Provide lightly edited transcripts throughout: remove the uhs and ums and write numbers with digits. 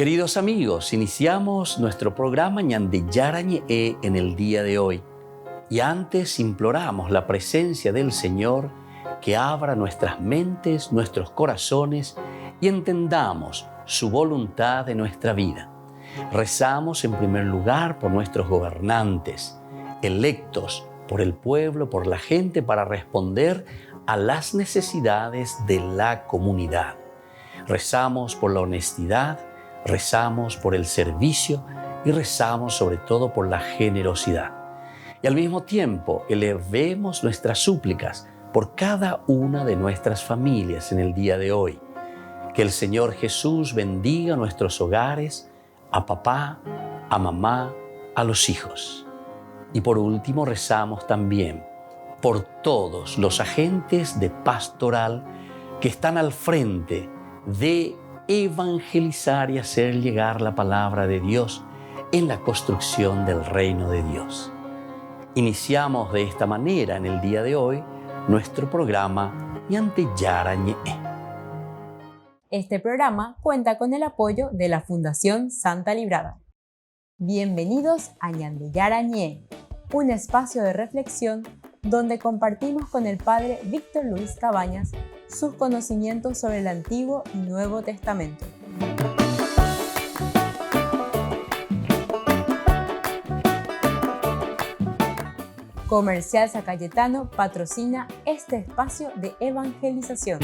Queridos amigos, iniciamos nuestro programa Ñande Yarañe en el día de hoy. Y antes imploramos la presencia del Señor que abra nuestras mentes, nuestros corazones y entendamos su voluntad en nuestra vida. Rezamos en primer lugar por nuestros gobernantes, electos por el pueblo, por la gente, para responder a las necesidades de la comunidad. Rezamos por la honestidad, rezamos por el servicio y rezamos sobre todo por la generosidad. Y al mismo tiempo elevemos nuestras súplicas por cada una de nuestras familias en el día de hoy. Que el Señor Jesús bendiga nuestros hogares, a papá, a mamá, a los hijos. Y por último rezamos también por todos los agentes de pastoral que están al frente de evangelizar y hacer llegar la palabra de Dios en la construcción del reino de Dios. Iniciamos de esta manera en el día de hoy nuestro programa Ñande Yarañe. Este programa cuenta con el apoyo de la Fundación Santa Librada. Bienvenidos a Ñande Yarañe, un espacio de reflexión donde compartimos con el Padre Víctor Luis Cabañas sus conocimientos sobre el Antiguo y Nuevo Testamento. Comercial San Cayetano patrocina este espacio de evangelización.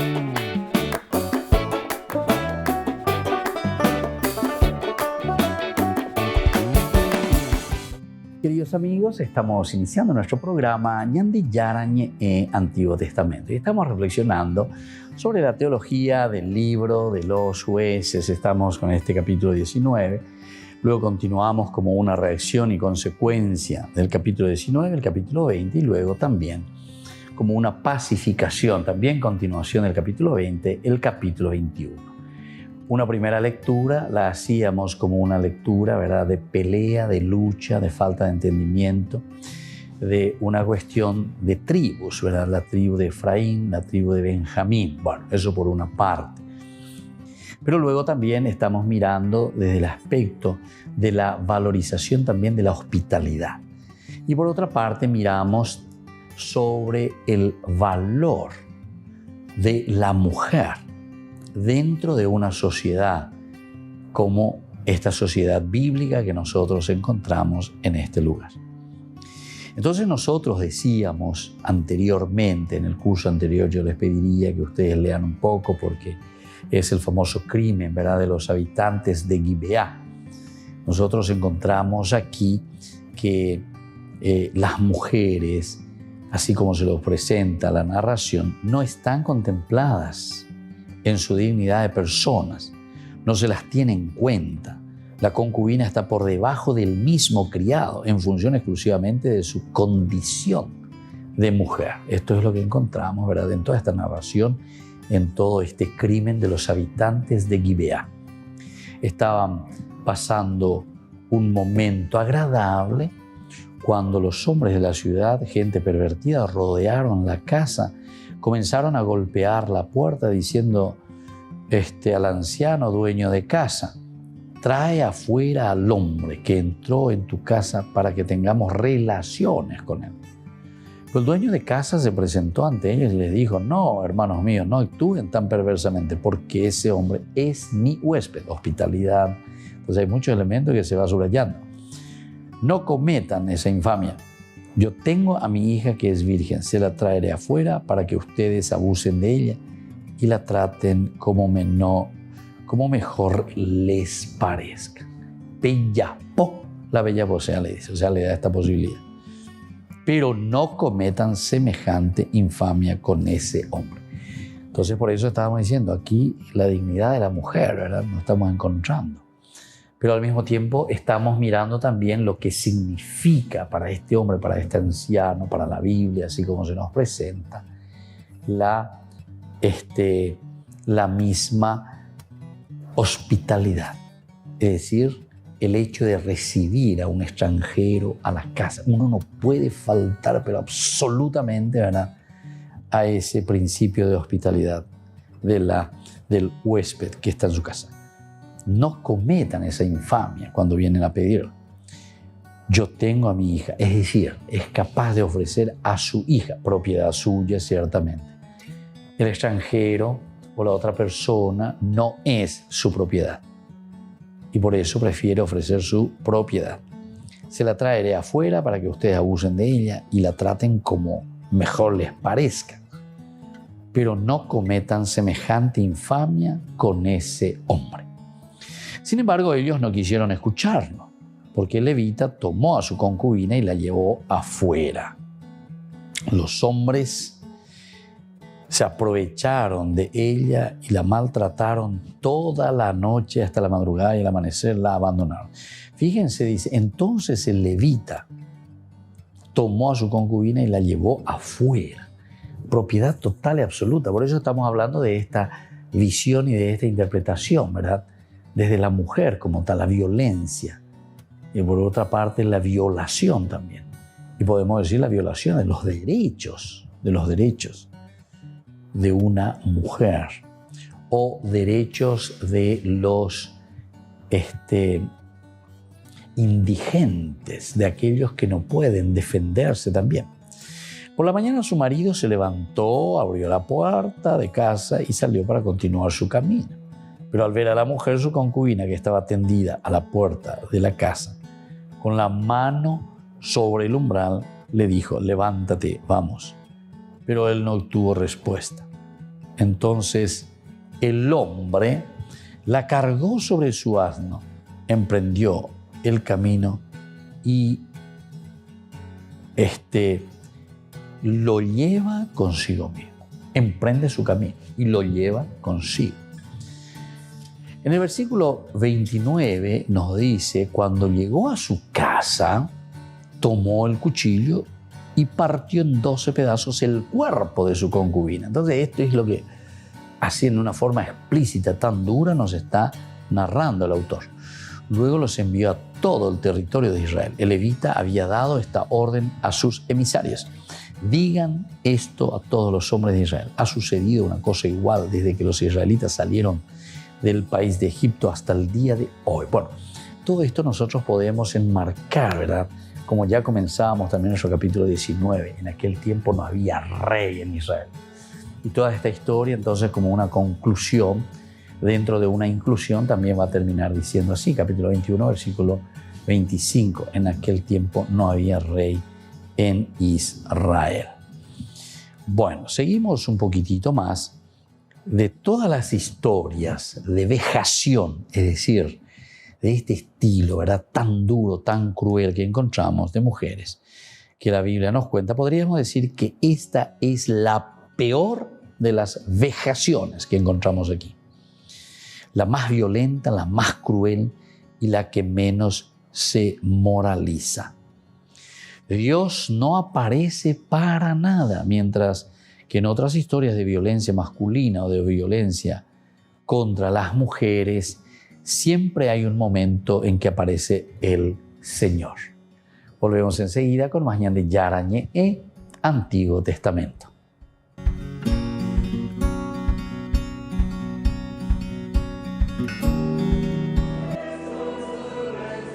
Queridos amigos, estamos iniciando nuestro programa Ñande Yarañe Antiguo Testamento y estamos reflexionando sobre la teología del libro de los jueces. Estamos con este capítulo 19, luego continuamos como una reacción y consecuencia del capítulo 19, el capítulo 20 y luego también como una pacificación, también continuación del capítulo 20, el capítulo 21. Una primera lectura la hacíamos como una lectura, ¿verdad?, de pelea, de lucha, de falta de entendimiento, de una cuestión de tribus, ¿verdad? La tribu de Efraín, la tribu de Benjamín. Bueno, eso por una parte. Pero luego también estamos mirando desde el aspecto de la valorización también de la hospitalidad. Y por otra parte miramos sobre el valor de la mujer dentro de una sociedad como esta sociedad bíblica que nosotros encontramos en este lugar. Entonces nosotros decíamos anteriormente, en el curso anterior, yo les pediría que ustedes lean un poco porque es el famoso crimen, ¿verdad?, de los habitantes de Gibeá. Nosotros encontramos aquí que las mujeres, así como se los presenta la narración, no están contempladas en su dignidad de personas, no se las tiene en cuenta. La concubina está por debajo del mismo criado en función exclusivamente de su condición de mujer. Esto es lo que encontramos, ¿verdad?, en toda esta narración, en todo este crimen de los habitantes de Gibeá. Estaban pasando un momento agradable cuando los hombres de la ciudad, gente pervertida, rodearon la casa, comenzaron a golpear la puerta diciendo al anciano dueño de casa: trae afuera al hombre que entró en tu casa para que tengamos relaciones con él. Pero el dueño de casa se presentó ante ellos y les dijo: no, hermanos míos, no actúen tan perversamente porque ese hombre es mi huésped. Hospitalidad. Entonces hay muchos elementos que se va subrayando. No cometan esa infamia. Yo tengo a mi hija que es virgen, se la traeré afuera para que ustedes abusen de ella y la traten como mejor les parezca. Bellapó, la bellapó, le dice, o sea, le da esta posibilidad. Pero no cometan semejante infamia con ese hombre. Entonces, por eso estábamos diciendo, aquí la dignidad de la mujer, ¿verdad?, nos estamos encontrando. Pero al mismo tiempo estamos mirando también lo que significa para este hombre, para este anciano, para la Biblia, así como se nos presenta, la misma hospitalidad. Es decir, el hecho de recibir a un extranjero a la casa. Uno no puede faltar, pero absolutamente, ¿verdad?, a ese principio de hospitalidad del huésped que está en su casa. no cometan esa infamia cuando vienen a pedir. Yo tengo a mi hija, es decir, es capaz de ofrecer a su hija, propiedad suya ciertamente. El extranjero o la otra persona no es su propiedad y por eso prefiere ofrecer su propiedad. Se la traeré afuera para que ustedes abusen de ella y la traten como mejor les parezca, pero no cometan semejante infamia con ese hombre. Sin embargo, ellos no quisieron escucharlo, porque el levita tomó a su concubina y la llevó afuera. Los hombres se aprovecharon de ella y la maltrataron toda la noche hasta la madrugada y al amanecer la abandonaron. Fíjense, dice, entonces el levita tomó a su concubina y la llevó afuera. Propiedad total y absoluta. Por eso estamos hablando de esta visión y de esta interpretación, ¿verdad? Desde la mujer como tal, la violencia. Y por otra parte, la violación también. Y podemos decir la violación de los derechos de una mujer o derechos de los indigentes, de aquellos que no pueden defenderse también. Por la mañana su marido se levantó, abrió la puerta de casa y salió para continuar su camino. Pero al ver a la mujer, su concubina, que estaba tendida a la puerta de la casa, con la mano sobre el umbral, le dijo: levántate, vamos. Pero él no obtuvo respuesta. Entonces el hombre la cargó sobre su asno, emprendió el camino y lo lleva consigo mismo. Emprende su camino y lo lleva consigo. En el versículo 29 nos dice: cuando llegó a su casa, tomó el cuchillo y partió en 12 pedazos el cuerpo de su concubina. Entonces esto es lo que, así en una forma explícita, tan dura, nos está narrando el autor. Luego los envió a todo el territorio de Israel. El levita había dado esta orden a sus emisarios: digan esto a todos los hombres de Israel. Ha sucedido una cosa igual desde que los israelitas salieron del país de Egipto hasta el día de hoy. Bueno, todo esto nosotros podemos enmarcar, ¿verdad? Como ya comenzábamos también en nuestro capítulo 19, en aquel tiempo no había rey en Israel. Y toda esta historia, entonces, como una conclusión, dentro de una inclusión, también va a terminar diciendo así, capítulo 21, versículo 25. En aquel tiempo no había rey en Israel. Bueno, seguimos un poquitito más. De todas las historias de vejación, es decir, de este estilo, ¿verdad?, tan duro, tan cruel que encontramos de mujeres, que la Biblia nos cuenta, podríamos decir que esta es la peor de las vejaciones que encontramos aquí. La más violenta, la más cruel y la que menos se moraliza. Dios no aparece para nada, mientras que en otras historias de violencia masculina o de violencia contra las mujeres, siempre hay un momento en que aparece el Señor. Volvemos enseguida con más Ñande Yarañé e Antiguo Testamento.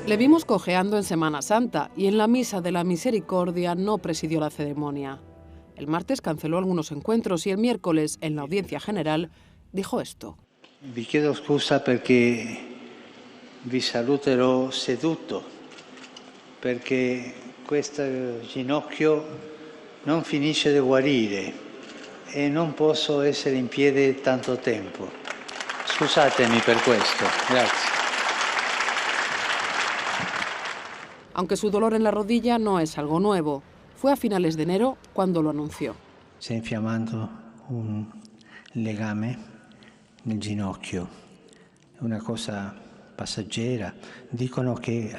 Le vimos cojeando en Semana Santa y en la Misa de la Misericordia no presidió la ceremonia. El martes canceló algunos encuentros y el miércoles, en la audiencia general, dijo esto. Vi chiedo scusa perché vi saluterò seduto, perché questo ginocchio non finisce di guarire e non posso essere in piedi tanto tempo. Scusatemi per questo. Grazie. Aunque su dolor en la rodilla no es algo nuevo. Fue a finales de enero cuando lo anunció. Sta infiammando un legame nel ginocchio. È una cosa passeggera. Dicono che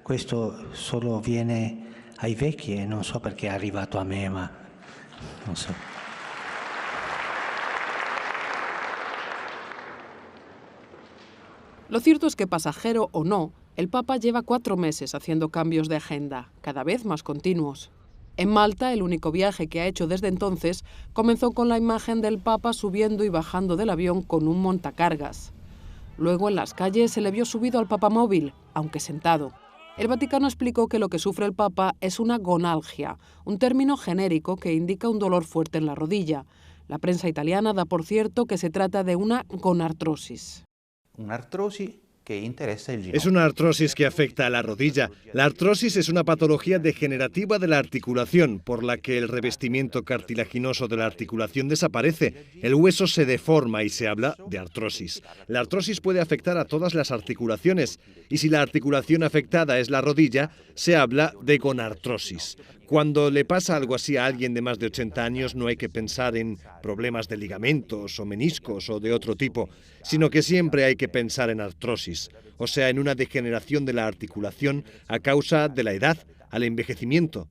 questo solo viene ai vecchi e non so perché è arrivato a me, ma non so. Lo cierto es que, pasajero o no, el Papa lleva 4 meses haciendo cambios de agenda, cada vez más continuos. En Malta, el único viaje que ha hecho desde entonces, comenzó con la imagen del Papa subiendo y bajando del avión con un montacargas. Luego, en las calles, se le vio subido al papamóvil, aunque sentado. El Vaticano explicó que lo que sufre el Papa es una gonalgia, un término genérico que indica un dolor fuerte en la rodilla. La prensa italiana da por cierto que se trata de una gonartrosis. Una artrosis que interesa el ginocchio. Es una artrosis que afecta a la rodilla. La artrosis es una patología degenerativa de la articulación, por la que el revestimiento cartilaginoso de la articulación desaparece. El hueso se deforma y se habla de artrosis. La artrosis puede afectar a todas las articulaciones, y si la articulación afectada es la rodilla, se habla de gonartrosis. Cuando le pasa algo así a alguien de más de 80 años, no hay que pensar en problemas de ligamentos o meniscos o de otro tipo, sino que siempre hay que pensar en artrosis, o sea, en una degeneración de la articulación a causa de la edad, al envejecimiento.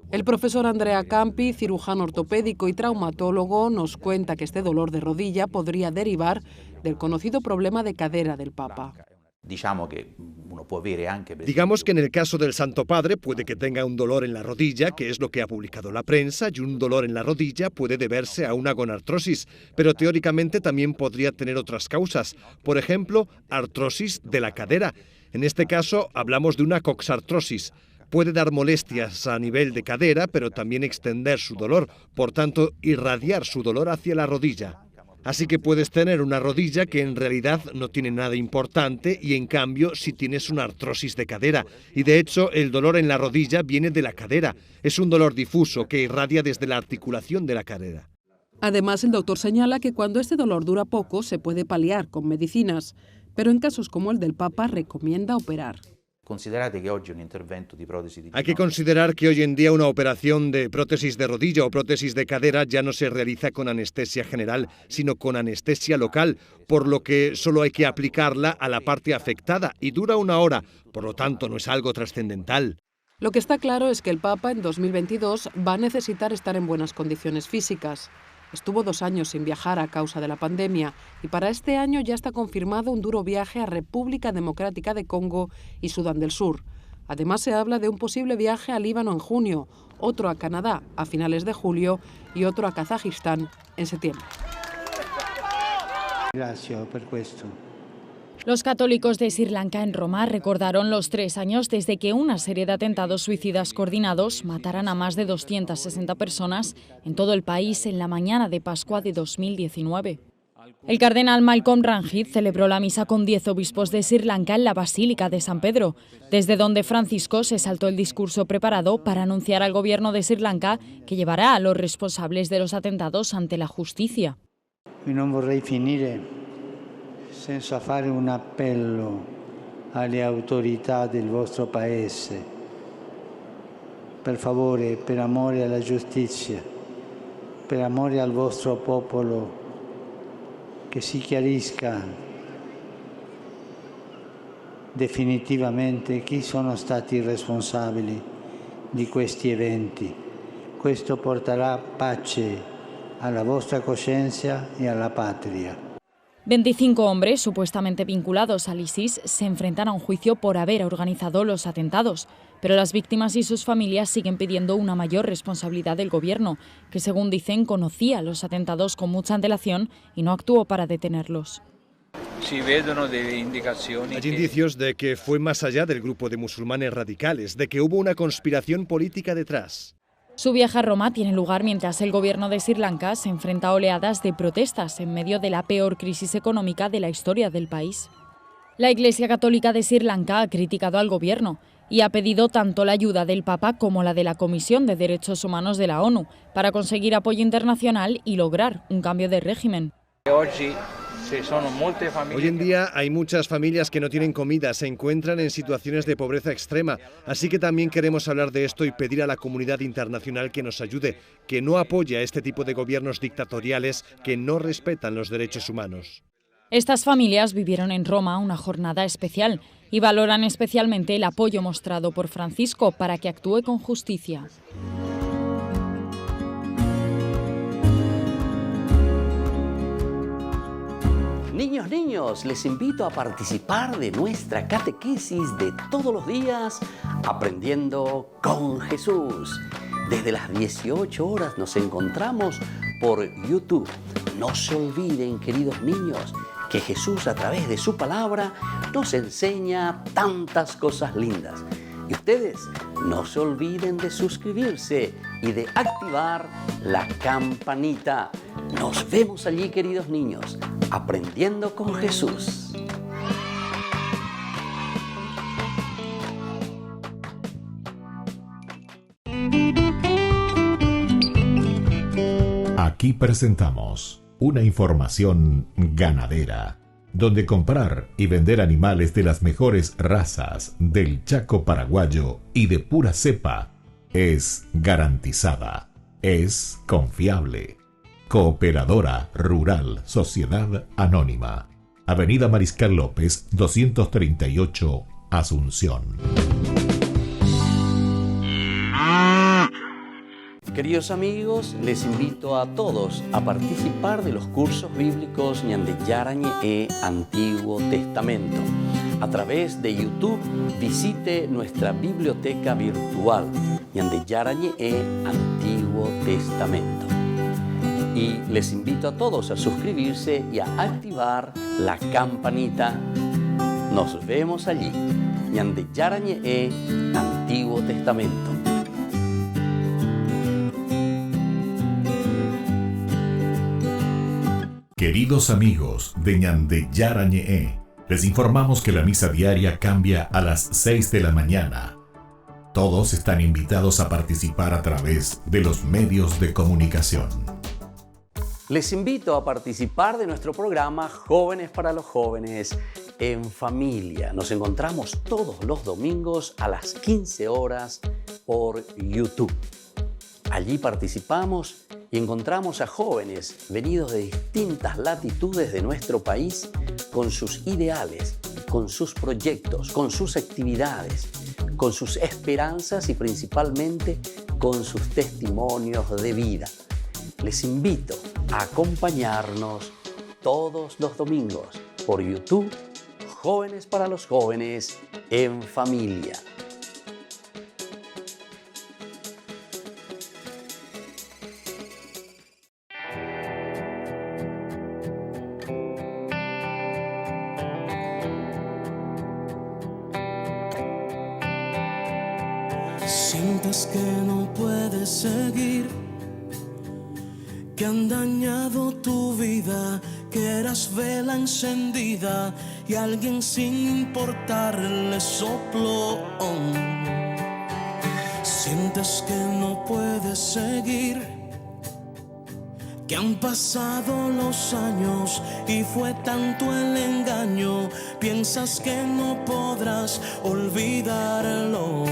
El profesor Andrea Campi, cirujano ortopédico y traumatólogo, nos cuenta que este dolor de rodilla podría derivar del conocido problema de cadera del Papa. Digamos que en el caso del Santo Padre puede que tenga un dolor en la rodilla, que es lo que ha publicado la prensa, y un dolor en la rodilla puede deberse a una gonartrosis, pero teóricamente también podría tener otras causas, por ejemplo, artrosis de la cadera. En este caso hablamos de una coxartrosis. Puede dar molestias a nivel de cadera, pero también extender su dolor, por tanto, irradiar su dolor hacia la rodilla. Así que puedes tener una rodilla que en realidad no tiene nada importante y en cambio si tienes una artrosis de cadera. Y de hecho el dolor en la rodilla viene de la cadera. Es un dolor difuso que irradia desde la articulación de la cadera. Además, el doctor señala que cuando este dolor dura poco se puede paliar con medicinas, pero en casos como el del Papa recomienda operar. Hay que considerar que hoy en día una operación de prótesis de rodilla o prótesis de cadera ya no se realiza con anestesia general, sino con anestesia local, por lo que solo hay que aplicarla a la parte afectada y dura 1 hora, por lo tanto no es algo trascendental. Lo que está claro es que el Papa en 2022 va a necesitar estar en buenas condiciones físicas. Estuvo 2 años sin viajar a causa de la pandemia y para este año ya está confirmado un duro viaje a República Democrática de Congo y Sudán del Sur. Además se habla de un posible viaje al Líbano en junio, otro a Canadá a finales de julio y otro a Kazajistán en septiembre. Gracias por esto. Los católicos de Sri Lanka en Roma recordaron los 3 años desde que una serie de atentados suicidas coordinados mataran a más de 260 personas en todo el país en la mañana de Pascua de 2019. El cardenal Malcolm Ranjit celebró la misa con 10 obispos de Sri Lanka en la Basílica de San Pedro, desde donde Francisco se saltó el discurso preparado para anunciar al gobierno de Sri Lanka que llevará a los responsables de los atentados ante la justicia. No vorrei finire senza fare un appello alle autorità del vostro paese. Per favore, per amore alla giustizia, per amore al vostro popolo, che si chiarisca definitivamente chi sono stati i responsabili di questi eventi. Questo porterà pace alla vostra coscienza e alla patria. 25 hombres supuestamente vinculados al ISIS se enfrentan a un juicio por haber organizado los atentados, pero las víctimas y sus familias siguen pidiendo una mayor responsabilidad del gobierno, que según dicen conocía los atentados con mucha antelación y no actuó para detenerlos. Hay indicios de que fue más allá del grupo de musulmanes radicales, de que hubo una conspiración política detrás. Su viaje a Roma tiene lugar mientras el gobierno de Sri Lanka se enfrenta a oleadas de protestas en medio de la peor crisis económica de la historia del país. La Iglesia Católica de Sri Lanka ha criticado al gobierno y ha pedido tanto la ayuda del Papa como la de la Comisión de Derechos Humanos de la ONU para conseguir apoyo internacional y lograr un cambio de régimen. Hoy en día hay muchas familias que no tienen comida, se encuentran en situaciones de pobreza extrema, así que también queremos hablar de esto y pedir a la comunidad internacional que nos ayude, que no apoye a este tipo de gobiernos dictatoriales que no respetan los derechos humanos. Estas familias vivieron en Roma una jornada especial y valoran especialmente el apoyo mostrado por Francisco para que actúe con justicia. Niños, les invito a participar de nuestra catequesis de todos los días, Aprendiendo con Jesús. Desde las 18 horas nos encontramos por YouTube. No se olviden, queridos niños, que Jesús a través de su palabra nos enseña tantas cosas lindas. Y ustedes no se olviden de suscribirse y de activar la campanita. Nos vemos allí, queridos niños, aprendiendo con Jesús. Aquí presentamos una información ganadera, donde comprar y vender animales de las mejores razas del Chaco paraguayo y de pura cepa es garantizada, es confiable. Cooperadora Rural Sociedad Anónima, Avenida Mariscal López, 238, Asunción. Queridos amigos, les invito a todos a participar de los cursos bíblicos Ñande Yarañe e Antiguo Testamento. A través de YouTube visite nuestra biblioteca virtual Ñande Yarañe e Antiguo Testamento. Y les invito a todos a suscribirse y a activar la campanita. Nos vemos allí. Ñande Yarañe e Antiguo Testamento. Queridos amigos de Ñande Yarañe, les informamos que la misa diaria cambia a las 6 de la mañana. Todos están invitados a participar a través de los medios de comunicación. Les invito a participar de nuestro programa Jóvenes para los Jóvenes en Familia. Nos encontramos todos los domingos a las 15 horas por YouTube. Allí participamos y encontramos a jóvenes venidos de distintas latitudes de nuestro país con sus ideales, con sus proyectos, con sus actividades, con sus esperanzas y principalmente con sus testimonios de vida. Les invito a acompañarnos todos los domingos por YouTube, Jóvenes para los Jóvenes en Familia. Sientes que no puedes seguir, que han dañado tu vida, que eras vela encendida y alguien sin importarle sopló. Sientes que no puedes seguir, que han pasado los años y fue tanto el engaño, piensas que no podrás olvidarlo.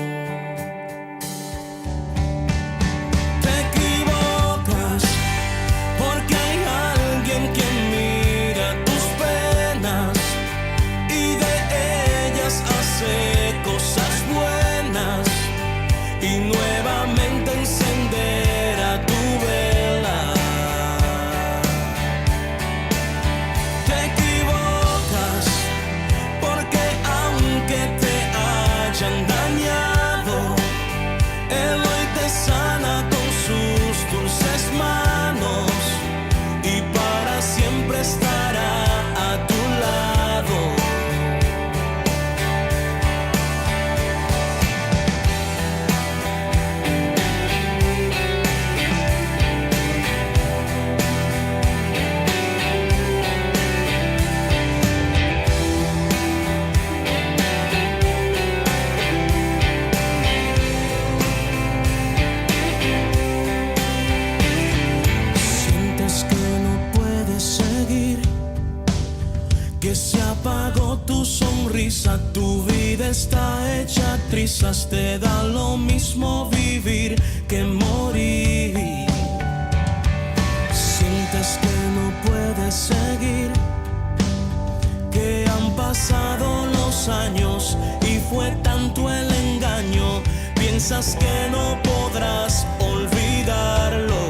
Tu vida está hecha trizas, te da lo mismo vivir que morir. Sientes que no puedes seguir, que han pasado los años y fue tanto el engaño, piensas que no podrás olvidarlo.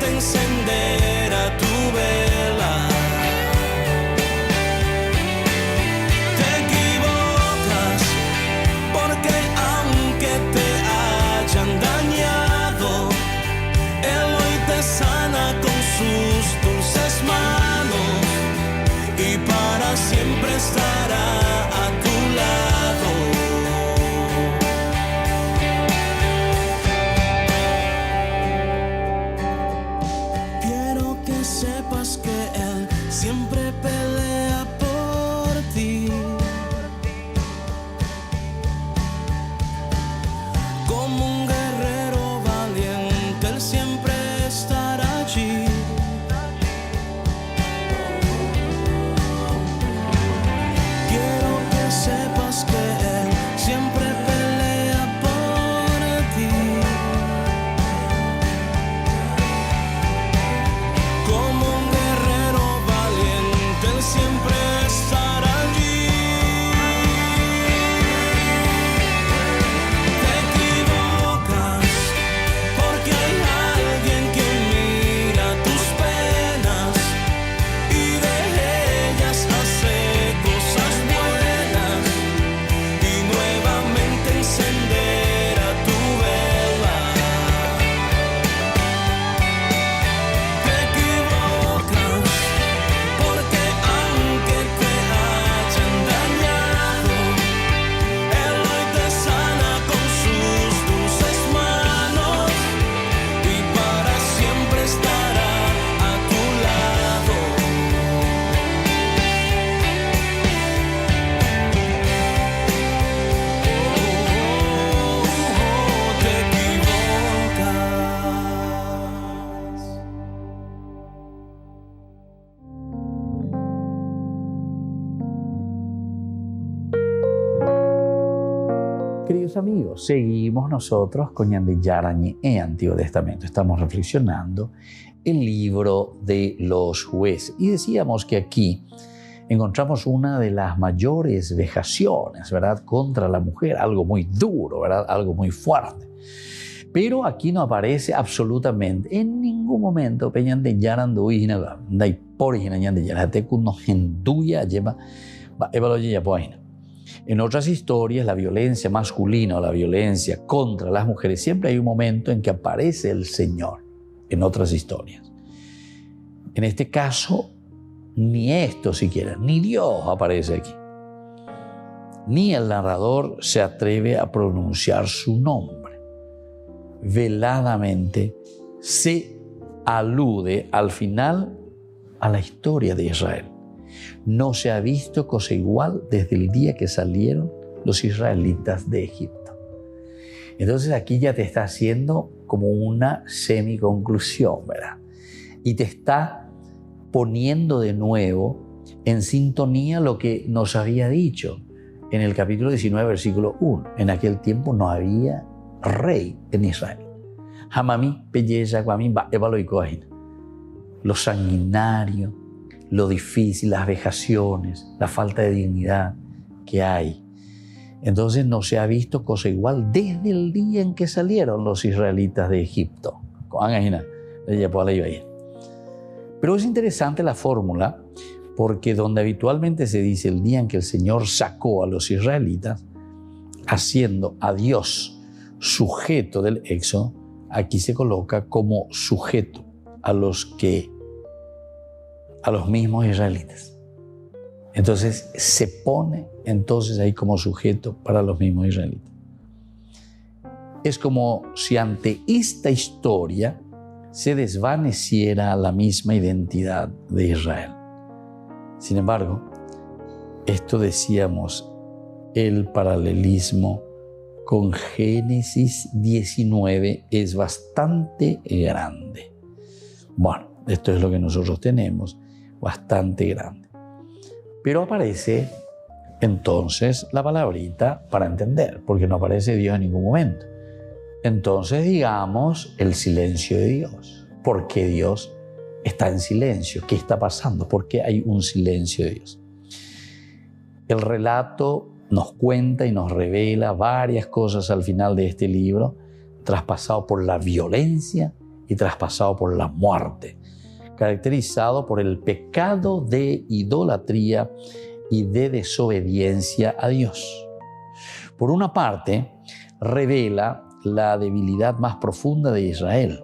Encender a tu vela. para siempre estará a tu lado. Quiero que sepas que Él siempre pelea por ti. Como un guerrero valiente, Él siempre estará allí. Quiero que sepas que Él siempre pelea por ti. Como un guerrero valiente, Él siempre estará allí. Te equivocas porque hay alguien que mira tus penas y de ellas hace cosas buenas y nuevamente encenderá tu vela. Te equivocas porque aunque te hayan dañado, Él hoy te sana con sus dulces manos y para siempre estará a tu lado. Te equivocas. Queridos amigos, seguimos nosotros con Ñande Yarañe en Antiguo Testamento. Estamos reflexionando el libro de los jueces. Y decíamos que aquí encontramos una de las mayores vejaciones, ¿verdad?, contra la mujer, algo muy duro, ¿verdad?, algo muy fuerte. Pero aquí no aparece absolutamente, en ningún momento, Ñande Yaran Duina, Dai Porigina Ñande Yarate Kuno Henduya lleva Evaloya Poina. En otras historias, la violencia masculina o la violencia contra las mujeres, siempre hay un momento en que aparece el Señor, en otras historias. En este caso, ni esto siquiera, ni Dios aparece aquí. Ni el narrador se atreve a pronunciar su nombre. Veladamente se alude al final a la historia de Israel. No se ha visto cosa igual desde el día que salieron los israelitas de Egipto. Entonces aquí ya te está haciendo como una semiconclusión, ¿verdad? Y te está poniendo de nuevo en sintonía lo que nos había dicho en el capítulo 19, versículo 1. En aquel tiempo no había rey en Israel. Hamami, belleza, guamín, evaloicoain. Lo sanguinario, lo difícil, las vejaciones, la falta de dignidad que hay. Entonces no se ha visto cosa igual desde el día en que salieron los israelitas de Egipto. Pero es interesante la fórmula, porque donde habitualmente se dice el día en que el Señor sacó a los israelitas, haciendo a Dios sujeto del éxodo, aquí se coloca como sujeto a los mismos israelitas. Entonces se pone entonces ahí como sujeto para los mismos israelitas. Es como si ante esta historia se desvaneciera la misma identidad de Israel. Sin embargo, esto decíamos, el paralelismo con Génesis 19 es bastante grande. Bueno, esto es lo que nosotros tenemos, bastante grande. Pero aparece entonces la palabrita para entender, porque no aparece Dios en ningún momento. Entonces digamos el silencio de Dios. ¿Por qué Dios está en silencio? ¿Qué está pasando? ¿Por qué hay un silencio de Dios? El relato nos cuenta y nos revela varias cosas al final de este libro, traspasado por la violencia y traspasado por la muerte, caracterizado por el pecado de idolatría y de desobediencia a Dios. Por una parte, revela la debilidad más profunda de Israel,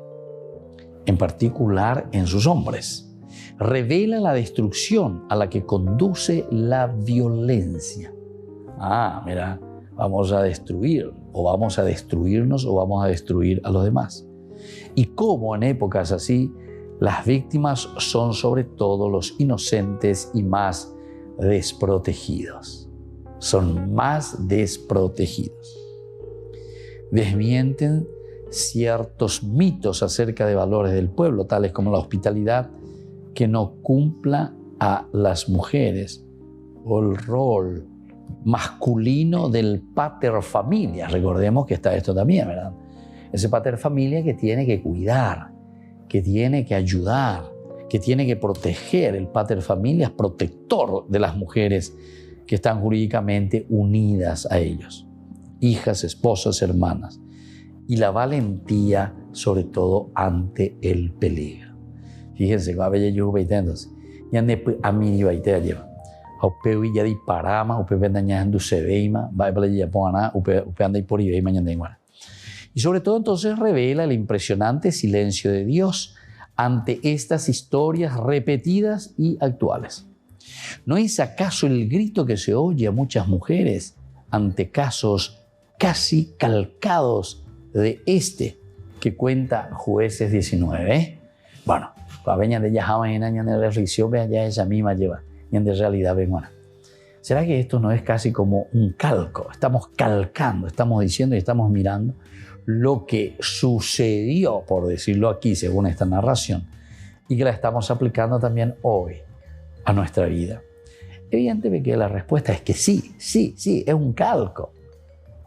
en particular en sus hombres. revela la destrucción a la que conduce la violencia. Mira, vamos a destruir, o vamos a destruirnos, o vamos a destruir a los demás. Y cómo en épocas así, las víctimas son sobre todo los inocentes y más desprotegidos. Son más desprotegidos. Desmienten ciertos mitos acerca de valores del pueblo, tales como la hospitalidad que no cumpla a las mujeres, o el rol masculino del pater familias. Recordemos que está esto también, ¿verdad? Ese pater familia que tiene que cuidar, que tiene que ayudar, que tiene que proteger. El pater familias, protector de las mujeres que están jurídicamente unidas a ellos, hijas, esposas, hermanas. Y la valentía, sobre todo, ante el peligro. Fíjense, a veces yo voy entonces, ya a mí iba a llevar. Upeu ya di parama, upeu vendañando se veima, va para allá pona, upeu anda por ahí mañana igual. Y sobre todo entonces revela el impresionante silencio de Dios ante estas historias repetidas y actuales. ¿No es acaso el grito que se oye a muchas mujeres ante casos casi calcados de este que cuenta Jueces 19? Bueno, la veña de Yahama en año de reflexión, vea ya esa misma lleva. Y en realidad, ¿será que esto no es casi como un calco? Estamos calcando, estamos diciendo y estamos mirando lo que sucedió, por decirlo aquí, según esta narración, y que la estamos aplicando también hoy a nuestra vida. Evidentemente que la respuesta es que sí, es un calco.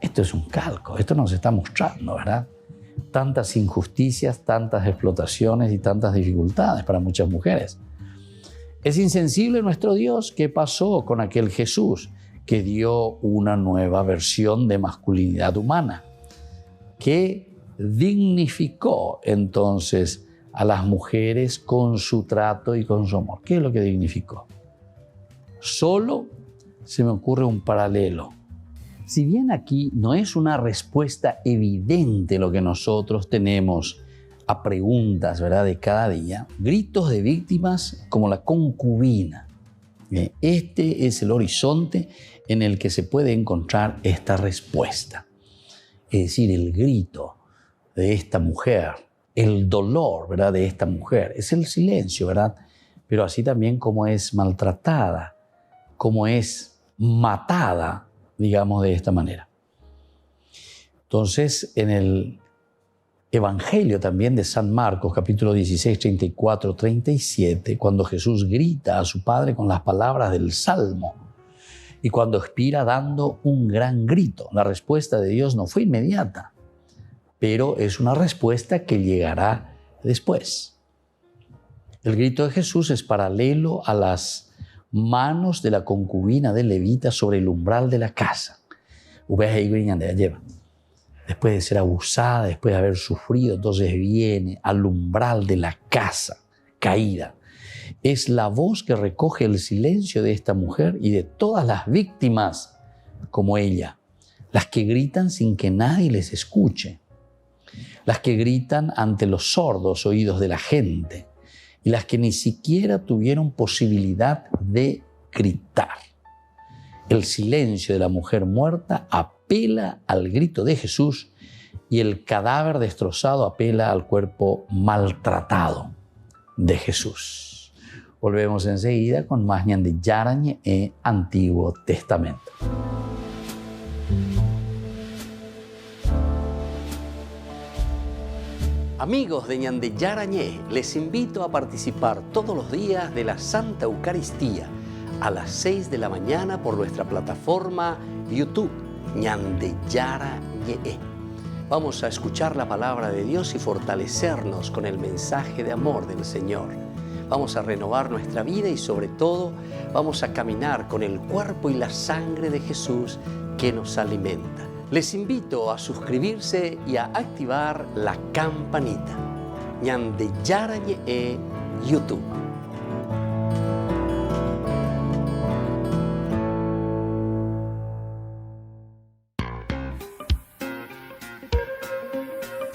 Esto es un calco, esto nos está mostrando, ¿verdad? Tantas injusticias, tantas explotaciones y tantas dificultades para muchas mujeres. ¿Es insensible nuestro Dios? ¿Qué pasó con aquel Jesús que dio una nueva versión de masculinidad humana? Que dignificó entonces a las mujeres con su trato y con su amor. ¿Qué es lo que dignificó? Solo se me ocurre un paralelo. Si bien aquí no es una respuesta evidente lo que nosotros tenemos a preguntas, ¿verdad?, de cada día, gritos de víctimas como la concubina. Este es el horizonte en el que se puede encontrar esta respuesta. Es decir, el grito de esta mujer, el dolor, ¿verdad?, de esta mujer, es el silencio, ¿verdad? Pero así también como es maltratada, como es matada, digamos de esta manera. Entonces, en el Evangelio también de San Marcos, capítulo 16, 34, 37, cuando Jesús grita a su Padre con las palabras del Salmo y cuando expira dando un gran grito. La respuesta de Dios no fue inmediata, pero es una respuesta que llegará después. El grito de Jesús es paralelo a las manos de la concubina de Levita sobre el umbral de la casa. Después de ser abusada, después de haber sufrido, entonces viene al umbral de la casa caída. Es la voz que recoge el silencio de esta mujer y de todas las víctimas como ella, las que gritan sin que nadie les escuche, las que gritan ante los sordos oídos de la gente y las que ni siquiera tuvieron posibilidad de gritar. El silencio de la mujer muerta apela al grito de Jesús y el cadáver destrozado apela al cuerpo maltratado de Jesús. Volvemos enseguida con más Ñande Yarañe e Antiguo Testamento. Amigos de Ñande Yarañe, les invito a participar todos los días de la Santa Eucaristía a las 6 de la mañana por nuestra plataforma YouTube, Ñande Yarañe. Vamos a escuchar la palabra de Dios y fortalecernos con el mensaje de amor del Señor. Vamos a renovar nuestra vida y sobre todo vamos a caminar con el cuerpo y la sangre de Jesús que nos alimenta. Les invito a suscribirse y a activar la campanita. Ñande Yarañe e YouTube.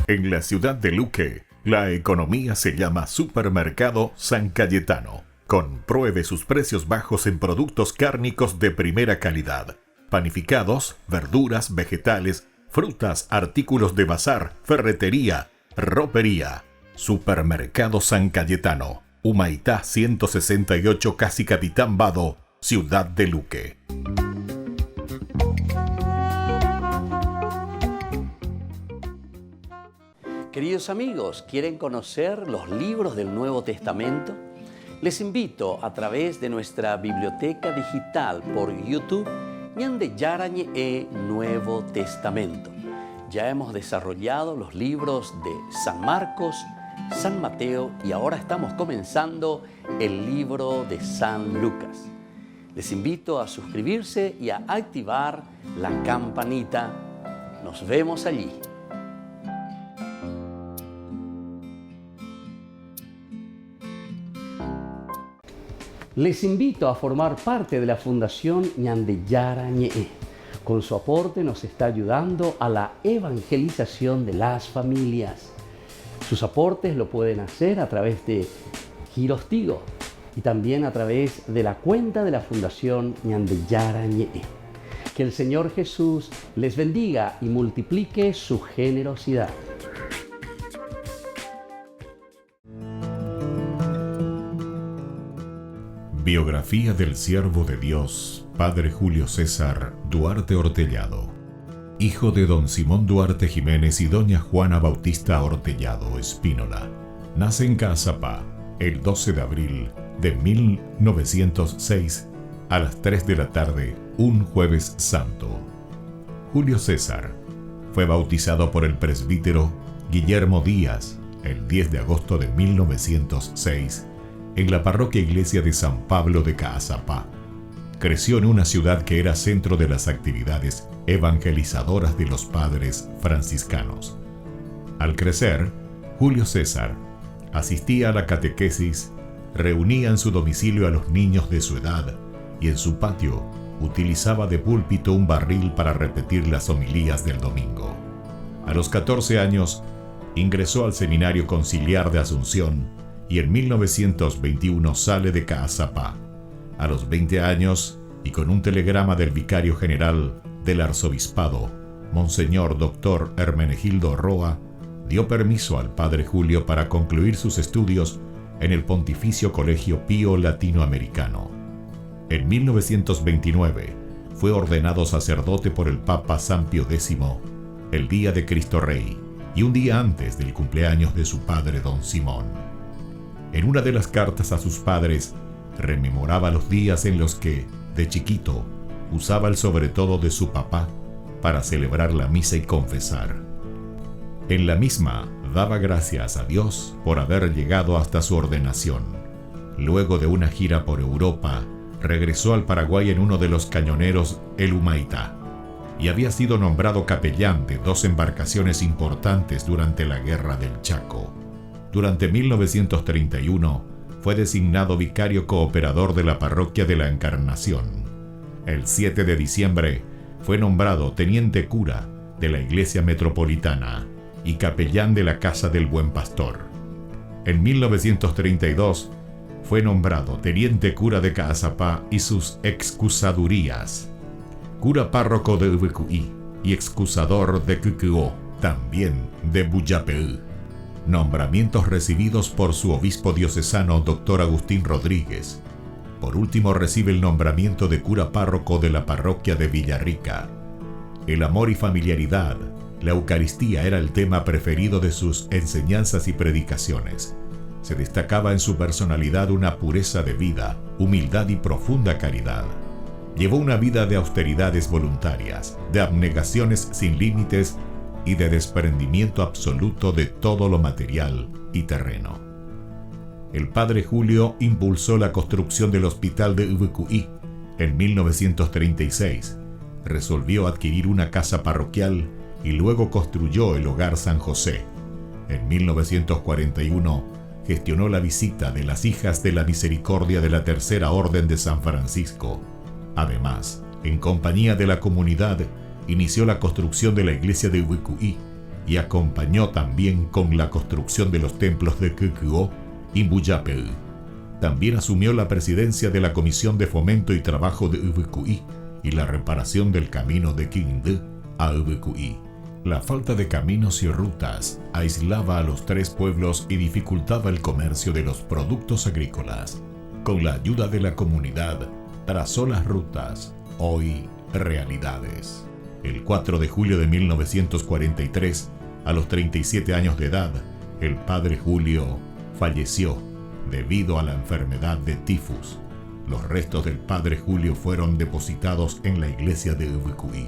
En la ciudad de Luque, la economía se llama Supermercado San Cayetano. Compruebe sus precios bajos en productos cárnicos de primera calidad. Panificados, verduras, vegetales, frutas, artículos de bazar, ferretería, ropería. Supermercado San Cayetano, Humaitá 168, casi Capitán Vado, Ciudad de Luque. Queridos amigos, ¿quieren conocer los libros del Nuevo Testamento? Les invito a través de nuestra biblioteca digital por YouTube Ñande Yarañe Nuevo Testamento. Ya hemos desarrollado los libros de San Marcos, San Mateo y ahora estamos comenzando el libro de San Lucas. Les invito a suscribirse y a activar la campanita. Nos vemos allí. Les invito a formar parte de la Fundación Ñande Yarañe. Con su aporte nos está ayudando a la evangelización de las familias. Sus aportes lo pueden hacer a través de Giros Tigo y también a través de la cuenta de la Fundación Ñande Yarañe. Que el Señor Jesús les bendiga y multiplique su generosidad. Biografía del siervo de Dios, Padre Julio César Duarte Ortellado, hijo de don Simón Duarte Jiménez y doña Juana Bautista Ortellado Espínola. Nace en Caazapá el 12 de abril de 1906 a las 3 de la tarde, un jueves santo. Julio César fue bautizado por el presbítero Guillermo Díaz el 10 de agosto de 1906 en la parroquia iglesia de San Pablo de Caazapá. Creció en una ciudad que era centro de las actividades evangelizadoras de los padres franciscanos. Al crecer, Julio César asistía a la catequesis, reunía en su domicilio a los niños de su edad y en su patio utilizaba de púlpito un barril para repetir las homilías del domingo. A los 14 años, ingresó al Seminario Conciliar de Asunción y en 1921 sale de Caazapá. A los 20 años, y con un telegrama del vicario general del arzobispado, Monseñor Dr. Hermenegildo Roa, dio permiso al padre Julio para concluir sus estudios en el Pontificio Colegio Pío Latinoamericano. En 1929 fue ordenado sacerdote por el Papa San Pío X, el día de Cristo Rey, y un día antes del cumpleaños de su padre don Simón. En una de las cartas a sus padres, rememoraba los días en los que, de chiquito, usaba el sobretodo de su papá para celebrar la misa y confesar. En la misma, daba gracias a Dios por haber llegado hasta su ordenación. Luego de una gira por Europa, regresó al Paraguay en uno de los cañoneros, el Humaitá, y había sido nombrado capellán de 2 embarcaciones importantes durante la Guerra del Chaco. Durante 1931 fue designado vicario cooperador de la parroquia de la Encarnación. El 7 de diciembre fue nombrado teniente cura de la iglesia metropolitana y capellán de la Casa del Buen Pastor. En 1932 fue nombrado teniente cura de Caazapá y sus excusadurías, cura párroco de Ubecuí y excusador de Cucuó, también de Buyapeú. Nombramientos recibidos por su obispo diocesano, Dr. Agustín Rodríguez. Por último, recibe el nombramiento de cura párroco de la parroquia de Villarrica. El amor y familiaridad, la Eucaristía era el tema preferido de sus enseñanzas y predicaciones. Se destacaba en su personalidad una pureza de vida, humildad y profunda caridad. Llevó una vida de austeridades voluntarias, de abnegaciones sin límites y de desprendimiento absoluto de todo lo material y terreno. El padre Julio impulsó la construcción del hospital de Ubecuí en 1936, resolvió adquirir una casa parroquial y luego construyó el Hogar San José. En 1941 gestionó la visita de las Hijas de la Misericordia de la Tercera Orden de San Francisco. Además, en compañía de la comunidad, inició la construcción de la iglesia de Ubecuí y acompañó también con la construcción de los templos de Cucuó y Buyapeú. También asumió la presidencia de la Comisión de Fomento y Trabajo de UBQI y la reparación del camino de Quindé a UBQI. La falta de caminos y rutas aislaba a los 3 pueblos y dificultaba el comercio de los productos agrícolas. Con la ayuda de la comunidad, trazó las rutas, hoy realidades. El 4 de julio de 1943, a los 37 años de edad, el padre Julio falleció debido a la enfermedad de tifus. Los restos del padre Julio fueron depositados en la iglesia de UBQI.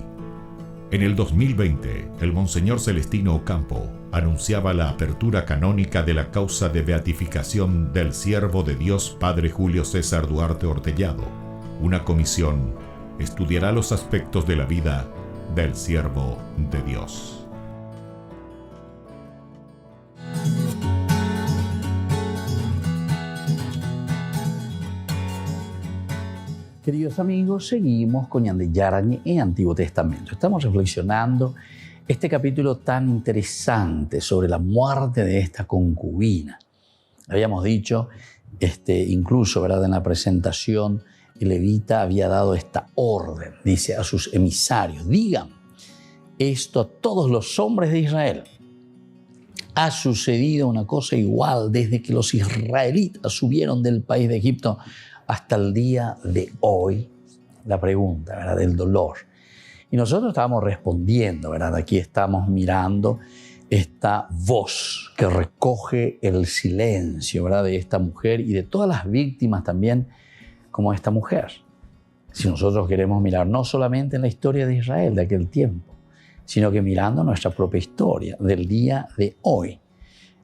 En el 2020, el Monseñor Celestino Ocampo anunciaba la apertura canónica de la causa de beatificación del siervo de Dios Padre Julio César Duarte Ortellado. Una comisión estudiará los aspectos de la vida del siervo de Dios. Queridos amigos, seguimos con Ñande Yarañe en Antiguo Testamento. Estamos reflexionando este capítulo tan interesante sobre la muerte de esta concubina. Habíamos dicho, incluso, ¿verdad?, en la presentación, el levita había dado esta orden, dice a sus emisarios: digan esto a todos los hombres de Israel. Ha sucedido una cosa igual desde que los israelitas subieron del país de Egipto hasta el día de hoy. La pregunta, ¿verdad?, del dolor. Y nosotros estábamos respondiendo, ¿verdad? Aquí estamos mirando esta voz que recoge el silencio, ¿verdad?, de esta mujer y de todas las víctimas también, como esta mujer. Si nosotros queremos mirar no solamente en la historia de Israel de aquel tiempo, sino que mirando nuestra propia historia del día de hoy.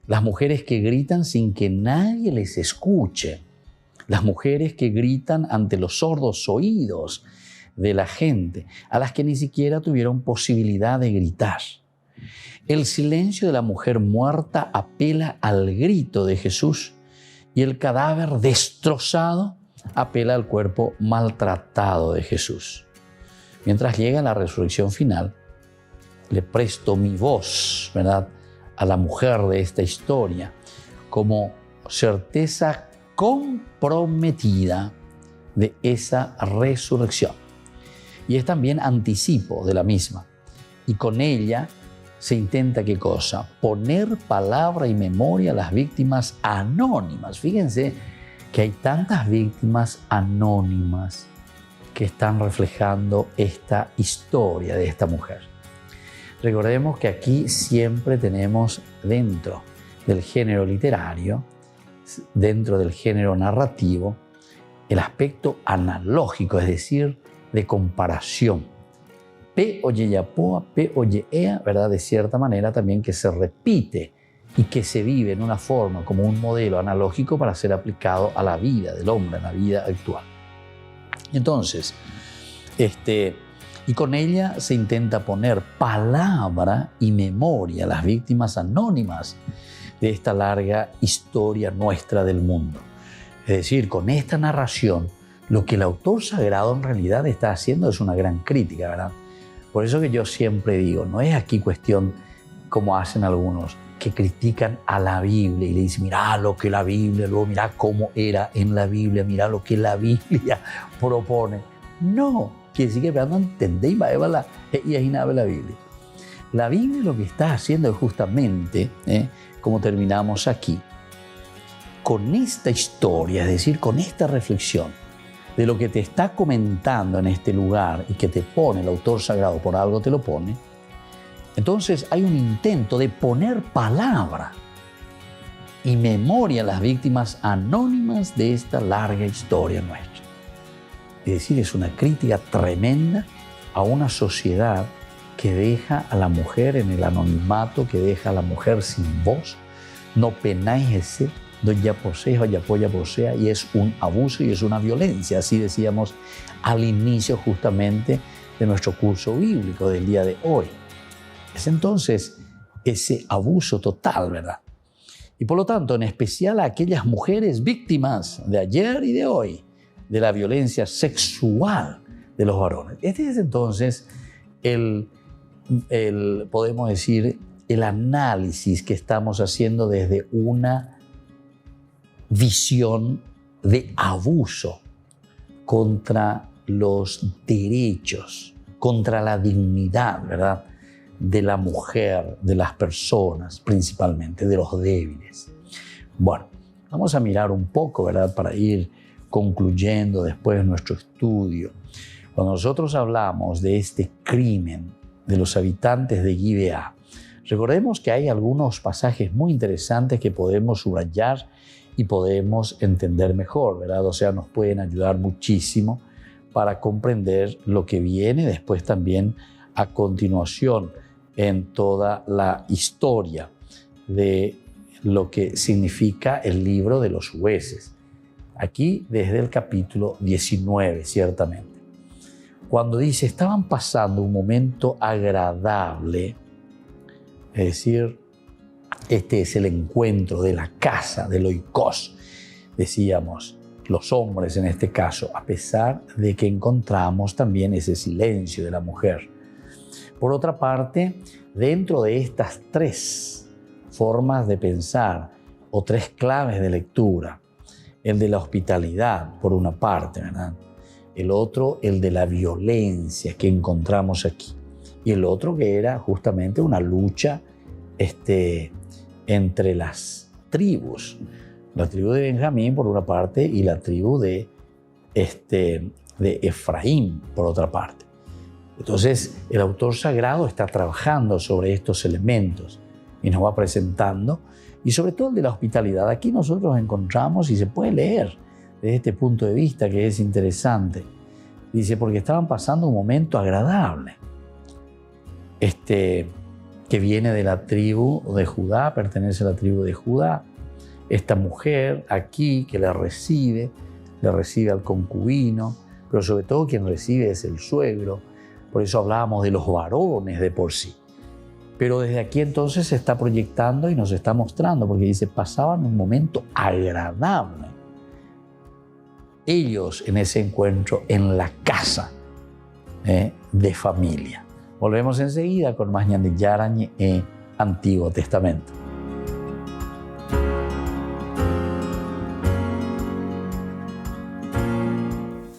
Las mujeres que gritan sin que nadie les escuche. Las mujeres que gritan ante los sordos oídos de la gente, a las que ni siquiera tuvieron posibilidad de gritar. El silencio de la mujer muerta apela al grito de Jesús y el cadáver destrozado apela al cuerpo maltratado de Jesús. Mientras llega la resurrección final, le presto mi voz, ¿verdad?, a la mujer de esta historia como certeza comprometida de esa resurrección. Y es también anticipo de la misma. Y con ella se intenta, ¿qué cosa? Poner palabra y memoria a las víctimas anónimas. Fíjense que hay tantas víctimas anónimas que están reflejando esta historia de esta mujer. Recordemos que aquí siempre tenemos dentro del género literario, dentro del género narrativo, el aspecto analógico, es decir, de comparación. Pe oye yapoa, pe oye ea, ¿verdad? De cierta manera también que se repite y que se vive en una forma como un modelo analógico para ser aplicado a la vida del hombre, a la vida actual. Entonces, y con ella se intenta poner palabra y memoria a las víctimas anónimas de esta larga historia nuestra del mundo. Es decir, con esta narración, lo que el autor sagrado en realidad está haciendo es una gran crítica, ¿verdad? Por eso que yo siempre digo, no es aquí cuestión, como hacen algunos, que critican a la Biblia y le dicen, mirá lo que la Biblia, luego mirá cómo era en la Biblia, mirá lo que la Biblia propone. No, quiere decir que no entendéis la Biblia. La Biblia lo que está haciendo es justamente, como terminamos aquí, con esta historia, es decir, con esta reflexión de lo que te está comentando en este lugar y que te pone el autor sagrado, por algo te lo pone. Entonces hay un intento de poner palabra y memoria a las víctimas anónimas de esta larga historia nuestra. Es decir, es una crítica tremenda a una sociedad que deja a la mujer en el anonimato, que deja a la mujer sin voz. No penáis ese, no ya posea o ya posea, y es un abuso y es una violencia. Así decíamos al inicio justamente de nuestro curso bíblico del día de hoy. Es entonces ese abuso total, ¿verdad? Y por lo tanto, en especial a aquellas mujeres víctimas de ayer y de hoy, de la violencia sexual de los varones. Este es entonces podemos decir, el análisis que estamos haciendo desde una visión de abuso contra los derechos, contra la dignidad, ¿verdad?, de la mujer, de las personas, principalmente de los débiles. Bueno, vamos a mirar un poco, ¿verdad?, para ir concluyendo después nuestro estudio. Cuando nosotros hablamos de este crimen de los habitantes de Gibeá, recordemos que hay algunos pasajes muy interesantes que podemos subrayar y podemos entender mejor, ¿verdad? O sea, nos pueden ayudar muchísimo para comprender lo que viene después también a continuación en toda la historia de lo que significa el libro de los jueces. Aquí desde el capítulo 19, ciertamente. Cuando dice, estaban pasando un momento agradable, es decir, este es el encuentro de la casa del oikos, decíamos, los hombres en este caso, a pesar de que encontramos también ese silencio de la mujer. Por otra parte, dentro de estas tres formas de pensar o tres claves de lectura, el de la hospitalidad, por una parte, ¿verdad? El otro, el de la violencia que encontramos aquí. Y el otro que era justamente una lucha entre las tribus. La tribu de Benjamín, por una parte, y la tribu de Efraín, por otra parte. Entonces, el autor sagrado está trabajando sobre estos elementos y nos va presentando, y sobre todo el de la hospitalidad. Aquí nosotros encontramos, y se puede leer desde este punto de vista que es interesante, dice, porque estaban pasando un momento agradable, que viene de la tribu de Judá, pertenece a la tribu de Judá. Esta mujer aquí que le recibe al concubino, pero sobre todo quien recibe es el suegro. Por eso hablábamos de los varones de por sí. Pero desde aquí entonces se está proyectando y nos está mostrando, porque dice, pasaban un momento agradable. Ellos en ese encuentro en la casa de familia. Volvemos enseguida con más Ñande Yarañe Antiguo Testamento.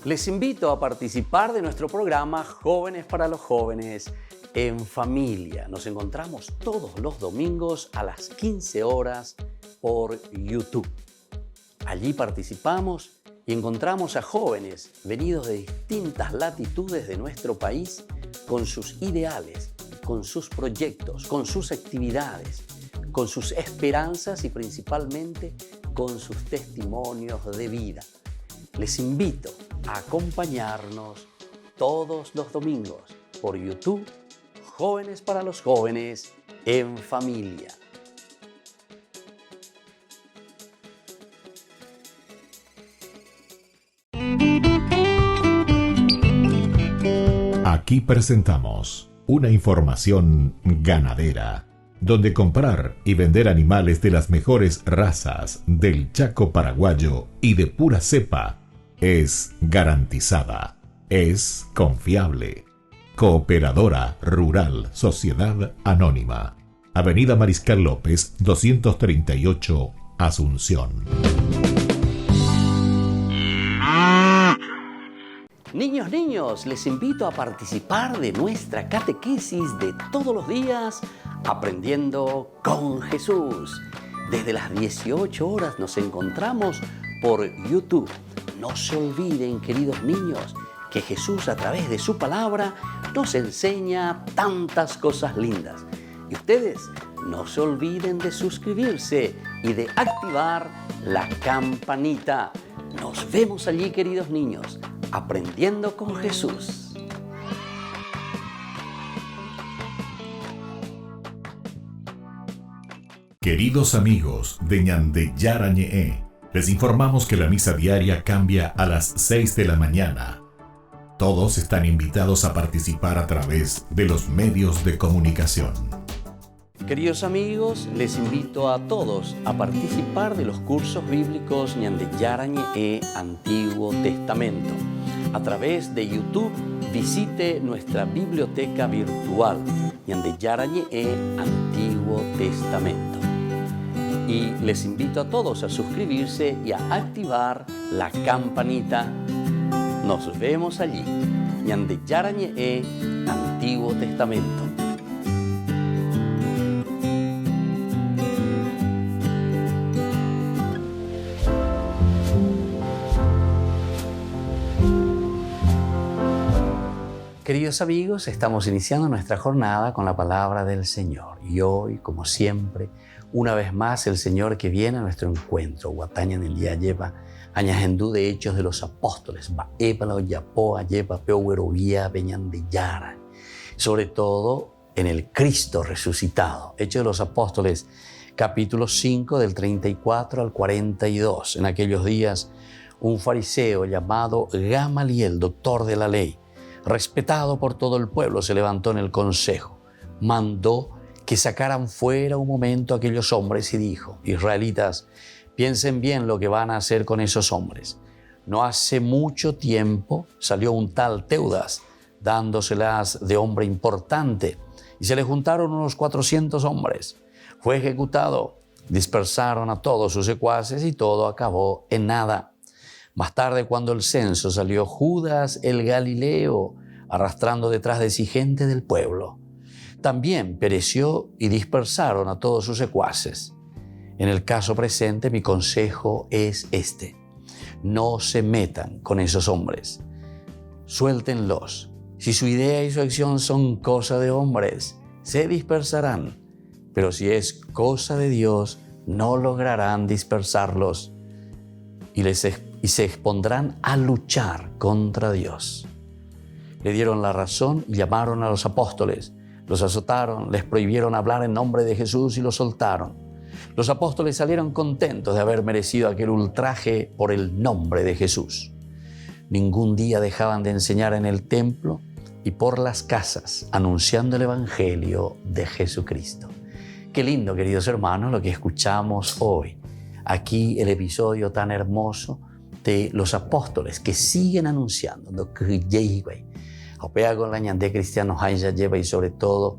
Les invito a participar de nuestro programa Jóvenes para los Jóvenes en Familia. Nos encontramos todos los domingos a las 15 horas por YouTube. Allí participamos y encontramos a jóvenes venidos de distintas latitudes de nuestro país con sus ideales, con sus proyectos, con sus actividades, con sus esperanzas y principalmente con sus testimonios de vida. Les invito a acompañarnos todos los domingos por YouTube, Jóvenes para los Jóvenes en Familia. Aquí presentamos una información ganadera, donde comprar y vender animales de las mejores razas del Chaco paraguayo y de pura cepa es garantizada, es confiable. Cooperadora Rural Sociedad Anónima, Avenida Mariscal López, 238, Asunción. Niños, les invito a participar de nuestra catequesis de todos los días, Aprendiendo con Jesús. Desde las 18 horas nos encontramos por YouTube. No se olviden, queridos niños, que Jesús a través de su palabra nos enseña tantas cosas lindas. Y ustedes no se olviden de suscribirse y de activar la campanita. Nos vemos allí, queridos niños, aprendiendo con Jesús. Queridos amigos de Ñande Yarañe, les informamos que la misa diaria cambia a las 6 de la mañana. Todos están invitados a participar a través de los medios de comunicación. Queridos amigos, les invito a todos a participar de los cursos bíblicos Ñande Yarañe Antiguo Testamento. A través de YouTube, visite nuestra biblioteca virtual Ñande Yarañe Antiguo Testamento. y les invito a todos a suscribirse y a activar la campanita. Nos vemos allí. Ñande Yarañe, Antiguo Testamento. Queridos amigos, estamos iniciando nuestra jornada con la palabra del Señor. Y hoy, como siempre, una vez más el Señor que viene a nuestro encuentro. Guataña en el día lleva añajendú de Hechos de los Apóstoles. Baépalo yapoa lleva peuerovía veñan de yara. Sobre todo en el Cristo resucitado. Hechos de los Apóstoles, capítulo 5, del 34 al 42. En aquellos días, un fariseo llamado Gamaliel, doctor de la ley, respetado por todo el pueblo, se levantó en el consejo, mandó que sacaran fuera un momento a aquellos hombres y dijo: israelitas, piensen bien lo que van a hacer con esos hombres. No hace mucho tiempo salió un tal Teudas, dándoselas de hombre importante, y se le juntaron unos 400 hombres. Fue ejecutado, dispersaron a todos sus secuaces y todo acabó en nada. Más tarde, cuando el censo, salió Judas el Galileo, arrastrando detrás de sí gente del pueblo. También pereció y dispersaron a todos sus secuaces. En el caso presente, mi consejo es este: no se metan con esos hombres. Suéltenlos. Si su idea y su acción son cosa de hombres, se dispersarán. Pero si es cosa de Dios, no lograrán dispersarlos. Y se expondrán a luchar contra Dios. Le dieron la razón y llamaron a los apóstoles. Los azotaron, les prohibieron hablar en nombre de Jesús y los soltaron. Los apóstoles salieron contentos de haber merecido aquel ultraje por el nombre de Jesús. Ningún día dejaban de enseñar en el templo y por las casas, anunciando el evangelio de Jesucristo. Qué lindo, queridos hermanos, lo que escuchamos hoy. Aquí el episodio tan hermoso de los apóstoles que siguen anunciando con la ñandé cristianos lleva, y sobre todo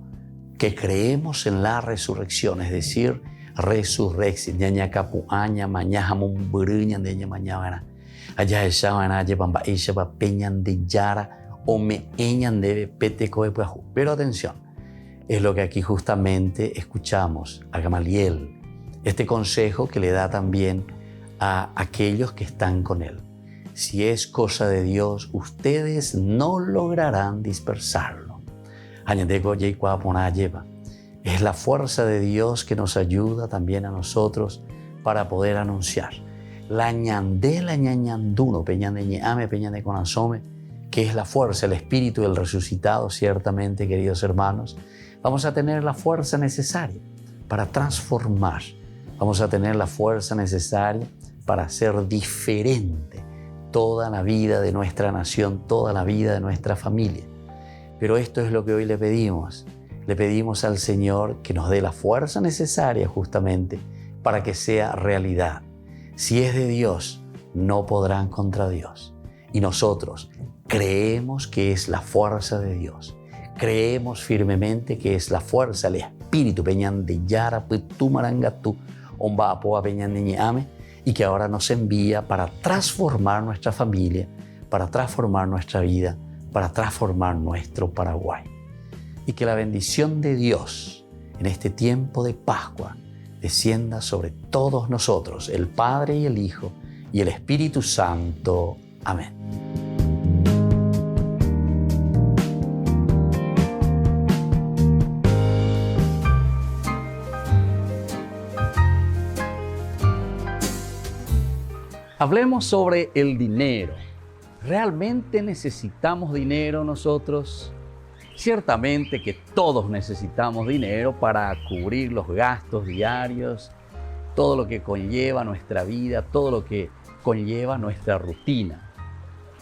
que creemos en la resurrección, es decir, resurrección ñaña capuaña mañaja mumburuña de mañana allá esa llevan va peñan de yara o me eñan de peteco de puajú. Pero atención, es lo que aquí justamente escuchamos a Gamaliel, este consejo que le da también a aquellos que están con él. Si es cosa de Dios, ustedes no lograrán dispersarlo. Es la fuerza de Dios que nos ayuda también a nosotros para poder anunciar. La ñandé, la ñañanduno, peñande ñame, peñande con asome, que es la fuerza, el espíritu del resucitado, ciertamente, queridos hermanos. Vamos a tener la fuerza necesaria para transformar. Vamos a tener la fuerza necesaria para hacer diferente toda la vida de nuestra nación, toda la vida de nuestra familia. Pero esto es lo que hoy le pedimos. Le pedimos al Señor que nos dé la fuerza necesaria justamente para que sea realidad. Si es de Dios, no podrán contra Dios. Y nosotros creemos que es la fuerza de Dios. Creemos firmemente que es la fuerza, el espíritu peñan de yara, tu marangatu, omba apoa peñan de ñame, y que ahora nos envía para transformar nuestra familia, para transformar nuestra vida, para transformar nuestro Paraguay. Y que la bendición de Dios en este tiempo de Pascua descienda sobre todos nosotros, el Padre y el Hijo y el Espíritu Santo. Amén. Hablemos sobre el dinero. ¿Realmente necesitamos dinero nosotros? Ciertamente que todos necesitamos dinero para cubrir los gastos diarios, todo lo que conlleva nuestra vida, todo lo que conlleva nuestra rutina.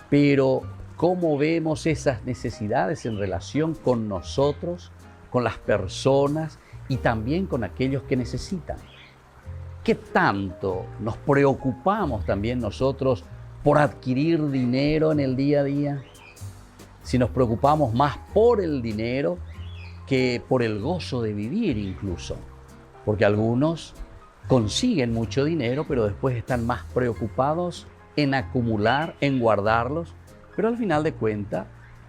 Pero, ¿cómo vemos esas necesidades en relación con nosotros, con las personas y también con aquellos que necesitan? ¿Qué tanto nos preocupamos también nosotros por adquirir dinero en el día a día? Si nos preocupamos más por el dinero que por el gozo de vivir incluso. Porque algunos consiguen mucho dinero, pero después están más preocupados en acumular, en guardarlos, pero al final de cuentas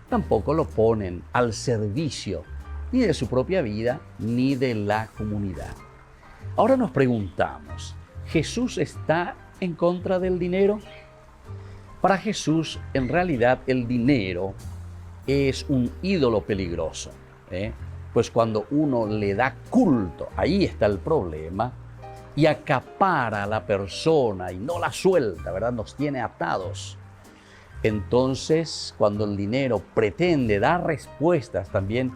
tampoco lo ponen al servicio ni de su propia vida ni de la comunidad. Ahora nos preguntamos, ¿Jesús está en contra del dinero? Para Jesús, en realidad, el dinero es un ídolo peligroso, pues cuando uno le da culto, ahí está el problema, y acapara a la persona y no la suelta, ¿verdad? Nos tiene atados. Entonces, cuando el dinero pretende dar respuestas también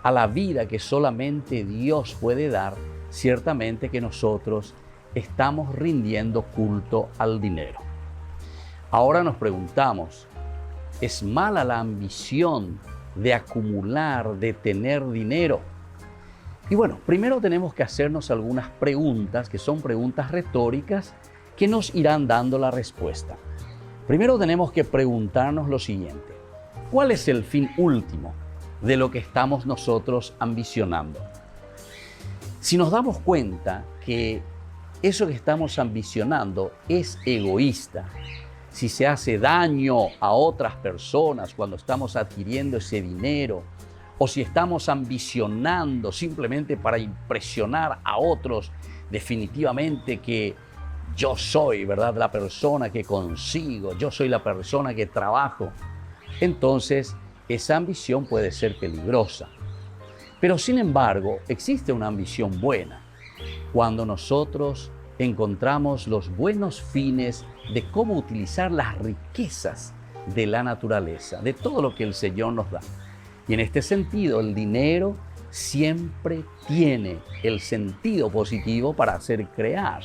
a la vida que solamente Dios puede dar, ciertamente que nosotros estamos rindiendo culto al dinero. Ahora nos preguntamos, ¿es mala la ambición de acumular, de tener dinero? Y bueno, primero tenemos que hacernos algunas preguntas que son preguntas retóricas que nos irán dando la respuesta. Primero tenemos que preguntarnos lo siguiente: ¿cuál es el fin último de lo que estamos nosotros ambicionando? Si nos damos cuenta que eso que estamos ambicionando es egoísta, si se hace daño a otras personas cuando estamos adquiriendo ese dinero, o si estamos ambicionando simplemente para impresionar a otros, definitivamente que yo soy, ¿verdad?, la persona que consigo, yo soy la persona que trabajo, entonces esa ambición puede ser peligrosa. Pero sin embargo, existe una ambición buena. Cuando nosotros encontramos los buenos fines de cómo utilizar las riquezas de la naturaleza, de todo lo que el Señor nos da. Y en este sentido, el dinero siempre tiene el sentido positivo para hacer crear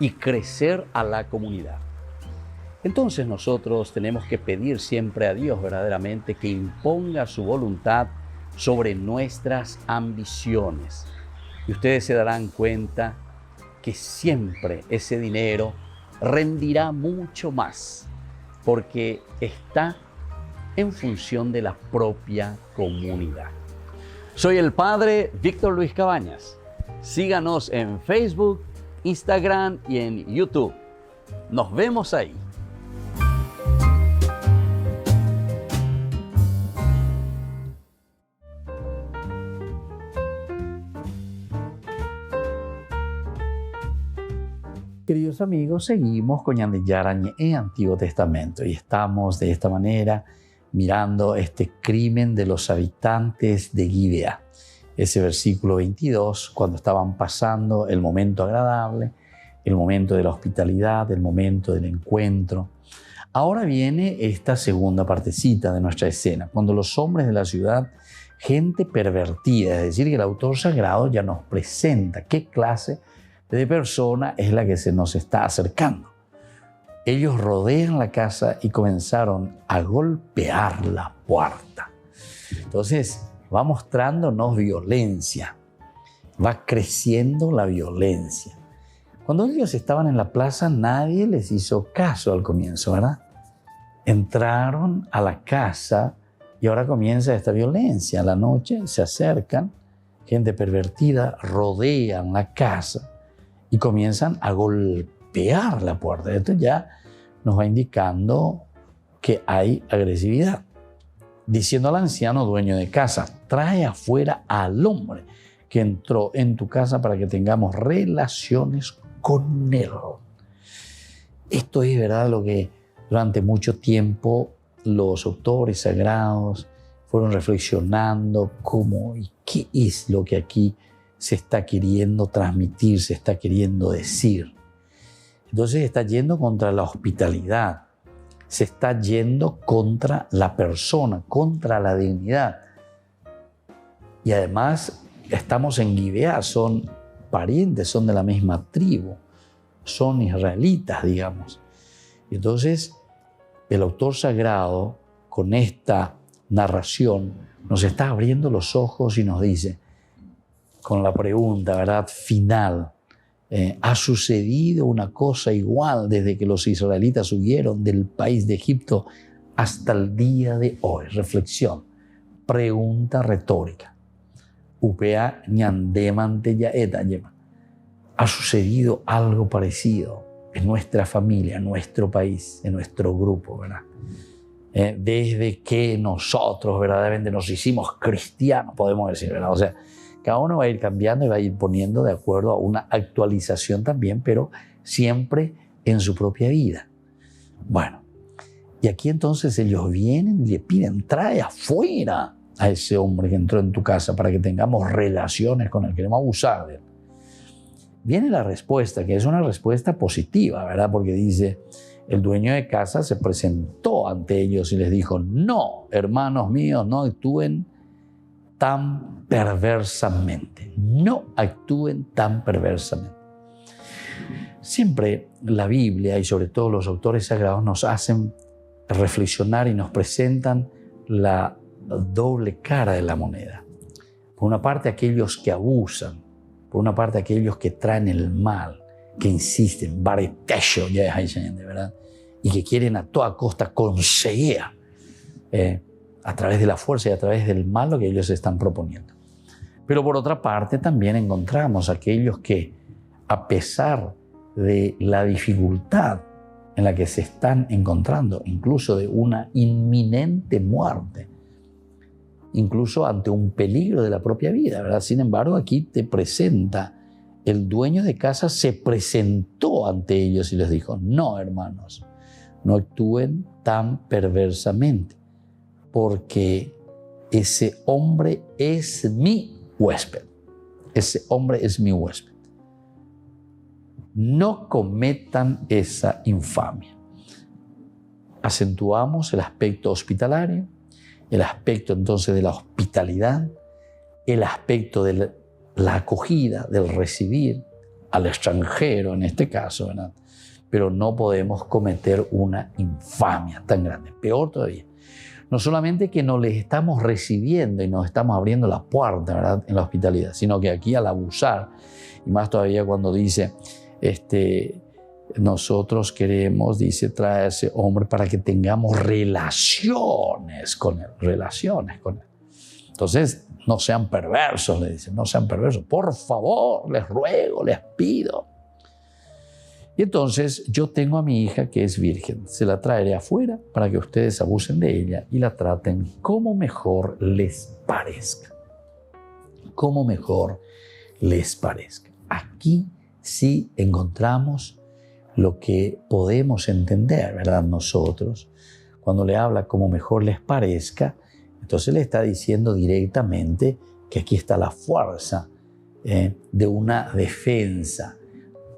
y crecer a la comunidad. Entonces nosotros tenemos que pedir siempre a Dios verdaderamente que imponga su voluntad sobre nuestras ambiciones. Y ustedes se darán cuenta que siempre ese dinero rendirá mucho más, porque está en función de la propia comunidad. Soy el Padre Víctor Luis Cabañas. Síganos en Facebook, Instagram y en YouTube. Nos vemos ahí. Queridos amigos, seguimos con Ñande Yarañe en Antiguo Testamento y estamos de esta manera mirando este crimen de los habitantes de Gibea. Ese versículo 22, cuando estaban pasando el momento agradable, el momento de la hospitalidad, el momento del encuentro. Ahora viene esta segunda partecita de nuestra escena, cuando los hombres de la ciudad, gente pervertida, es decir, que el autor sagrado ya nos presenta qué clase de persona es la que se nos está acercando. Ellos rodean la casa y comenzaron a golpear la puerta. Entonces va mostrándonos violencia, va creciendo la violencia. Cuando ellos estaban en la plaza, nadie les hizo caso al comienzo, ¿verdad? Entraron a la casa y ahora comienza esta violencia. A la noche se acercan, gente pervertida, rodean la casa y comienzan a golpear la puerta. Esto ya nos va indicando que hay agresividad. Diciendo al anciano dueño de casa, trae afuera al hombre que entró en tu casa para que tengamos relaciones con él. Esto es, ¿verdad?, lo que durante mucho tiempo los autores sagrados fueron reflexionando cómo y qué es lo que aquí se está queriendo transmitir, se está queriendo decir. Entonces está yendo contra la hospitalidad, se está yendo contra la persona, contra la dignidad. Y además estamos en Gibea, son parientes, son de la misma tribu, son israelitas, digamos. Y entonces el autor sagrado, con esta narración, nos está abriendo los ojos y nos dice, con la pregunta, ¿verdad?, final, ¿ha sucedido una cosa igual desde que los israelitas huyeron del país de Egipto hasta el día de hoy? Reflexión, pregunta retórica. Upea ñandemante ya eta yema. ha sucedido algo parecido en nuestra familia, en nuestro país, en nuestro grupo, ¿verdad? Desde que nosotros verdaderamente nos hicimos cristianos, podemos decir, ¿verdad? O sea, cada uno va a ir cambiando y va a ir poniendo de acuerdo a una actualización también, pero siempre en su propia vida. Bueno, y aquí entonces ellos vienen y le piden, trae afuera a ese hombre que entró en tu casa para que tengamos relaciones con él, queremos abusar de él. Viene la respuesta, que es una respuesta positiva, ¿verdad? Porque dice, el dueño de casa se presentó ante ellos y les dijo, no, hermanos míos, no actúen tan perversamente. No actúen tan perversamente. Siempre la Biblia y sobre todo los autores sagrados nos hacen reflexionar y nos presentan la doble cara de la moneda. Por una parte, aquellos que abusan. Por una parte, aquellos que traen el mal, que insisten, baretecho, ya es ¿verdad? Y que quieren a toda costa conseguir a través de la fuerza y a través del mal lo que ellos están proponiendo. Pero por otra parte, también encontramos aquellos que, a pesar de la dificultad en la que se están encontrando, incluso de una inminente muerte, incluso ante un peligro de la propia vida, ¿verdad? Sin embargo, aquí te presenta, el dueño de casa se presentó ante ellos y les dijo, no, hermanos, no actúen tan perversamente, porque ese hombre es mi huésped. Ese hombre es mi huésped. No cometan esa infamia. Acentuamos el aspecto hospitalario, el aspecto entonces de la hospitalidad, el aspecto de la acogida, del recibir al extranjero en este caso, ¿verdad? Pero no podemos cometer una infamia tan grande. Peor todavía, no solamente que no les estamos recibiendo y nos estamos abriendo la puerta, ¿verdad? En la hospitalidad, sino que aquí al abusar, y más todavía cuando dice, nosotros queremos, dice, traer a ese hombre para que tengamos relaciones con él. Entonces, no sean perversos, le dicen, no sean perversos. Por favor, les ruego, les pido. Y entonces, yo tengo a mi hija que es virgen. Se la traeré afuera para que ustedes abusen de ella y la traten como mejor les parezca. Como mejor les parezca. Aquí sí encontramos lo que podemos entender, ¿verdad? Nosotros, cuando le habla como mejor les parezca, entonces le está diciendo directamente que aquí está la fuerza de una defensa.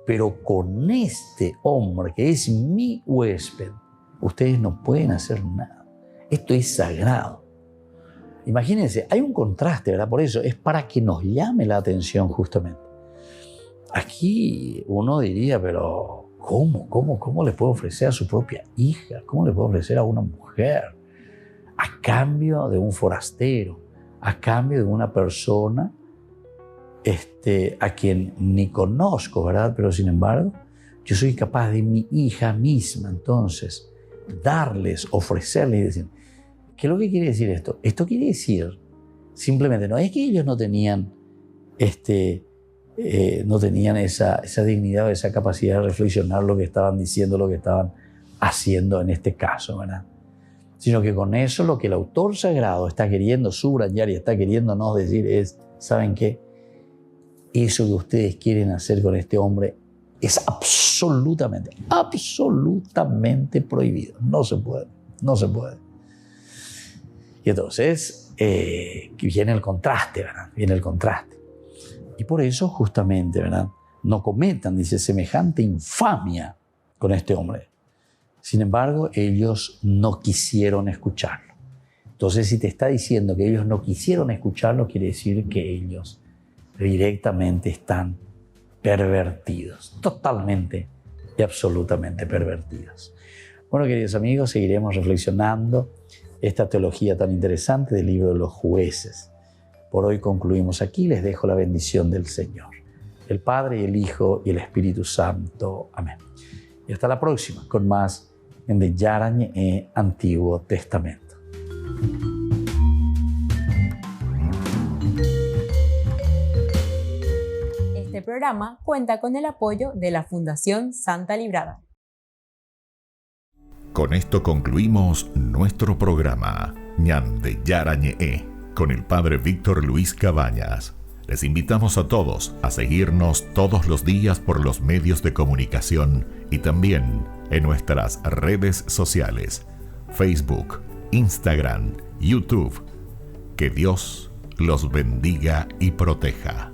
Pero con este hombre que es mi huésped, ustedes no pueden hacer nada. Esto es sagrado. Imagínense, hay un contraste, ¿verdad? Por eso es para que nos llame la atención justamente. Aquí uno diría, pero ¿Cómo le puede ofrecer a su propia hija? ¿Cómo le puede ofrecer a una mujer? A cambio de un forastero, a cambio de una persona a quien ni conozco, ¿verdad? Pero sin embargo, yo soy capaz de mi hija misma, entonces, darles, ofrecerles y decir, ¿qué es lo que quiere decir esto? Esto quiere decir, simplemente, no es que ellos no tenían esa dignidad o esa capacidad de reflexionar lo que estaban diciendo, lo que estaban haciendo en este caso, ¿verdad? Sino que con eso lo que el autor sagrado está queriendo subrayar y está queriéndonos decir es, ¿saben qué? Eso que ustedes quieren hacer con este hombre es absolutamente prohibido. No se puede. Y entonces viene el contraste, ¿verdad? Viene el contraste. Y por eso justamente, ¿verdad? No cometan, dice, semejante infamia con este hombre. Sin embargo, ellos no quisieron escucharlo. Entonces, si te está diciendo que ellos no quisieron escucharlo, quiere decir que ellos directamente están pervertidos, totalmente y absolutamente pervertidos. Bueno, queridos amigos, seguiremos reflexionando esta teología tan interesante del libro de los jueces. Por hoy concluimos aquí. Les dejo la bendición del Señor, el Padre y el Hijo y el Espíritu Santo. Amén. Y hasta la próxima con más Ñande Yarañe Antiguo Testamento. Este programa cuenta con el apoyo de la Fundación Santa Librada. Con esto concluimos nuestro programa Ñande Yarañe con el Padre Víctor Luis Cabañas. Les invitamos a todos a seguirnos todos los días por los medios de comunicación y también en nuestras redes sociales, Facebook, Instagram, YouTube. Que Dios los bendiga y proteja.